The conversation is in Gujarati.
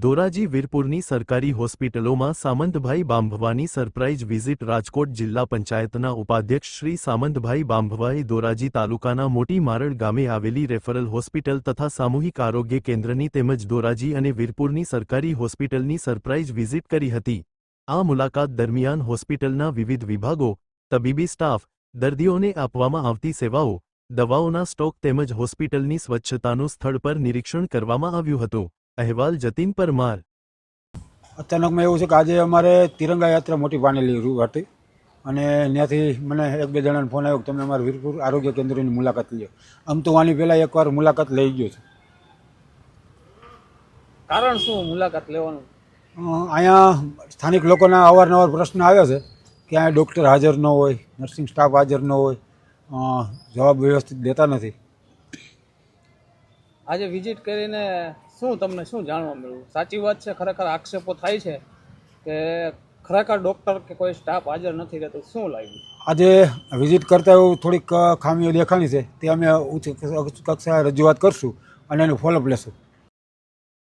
ધોરાજી વીરપુરની સરકારી હોસ્પિટલોમાં સામંતભાઈ બાંભવાની સરપ્રાઇઝ વિઝિટ રાજકોટ જિલ્લા પંચાયતના ઉપાધ્યક્ષ શ્રી સામંતભાઈ બાંભવાએ ધોરાજી તાલુકાના મોટી મારડ ગામે આવેલી રેફરલ હોસ્પિટલ તથા સામૂહિક આરોગ્ય કેન્દ્રની તેમજ ધોરાજી અને વીરપુરની સરકારી હોસ્પિટલની સરપ્રાઇઝ વિઝિટ કરી હતી। આ મુલાકાત દરમિયાન હોસ્પિટલના વિવિધ વિભાગો, તબીબી સ્ટાફ, દર્દીઓને આપવામાં આવતી સેવાઓ, દવાઓના સ્ટોક તેમજ હોસ્પિટલની સ્વચ્છતાનું સ્થળ પર નિરીક્ષણ કરવામાં આવ્યું હતું। અહેવાલ જતીન પરમાર। અચાનકમાં એવું છે કે આજે અમારે તિરંગા યાત્રા મોટી પાનેલી હતી અને ત્યાંથી મને એક બે જણાનો ફોન આવ્યો કે તમે અમારા વીરપુર આરોગ્ય કેન્દ્રની મુલાકાત લ્યો। આમ તો આની પહેલાં એકવાર મુલાકાત લઈ ગયો છે। કારણ શું મુલાકાત લેવાનું? અહીંયા સ્થાનિક લોકોના અવારનવાર પ્રશ્ન આવ્યા છે કે અહીંયા ડૉક્ટર હાજર ન હોય, નર્સિંગ સ્ટાફ હાજર ન હોય, જવાબ વ્યવસ્થિત દેતા નથી। આજે વિઝિટ કરીને તમને શું જાણવા મળ્યું? સાચી વાત છે, ખરેખર આક્ષેપો થાય છે કે ખરેખર ડૉક્ટર કે કોઈ સ્ટાફ હાજર નથી રહેતો, શું લાગ્યું? આજે વિઝિટ કરતાં એવું થોડીક ખામીઓ દેખાણી છે, તે અમે ઉચ્ચ કક્ષાએ રજૂઆત કરશું અને એનું ફોલોઅપ લેશું।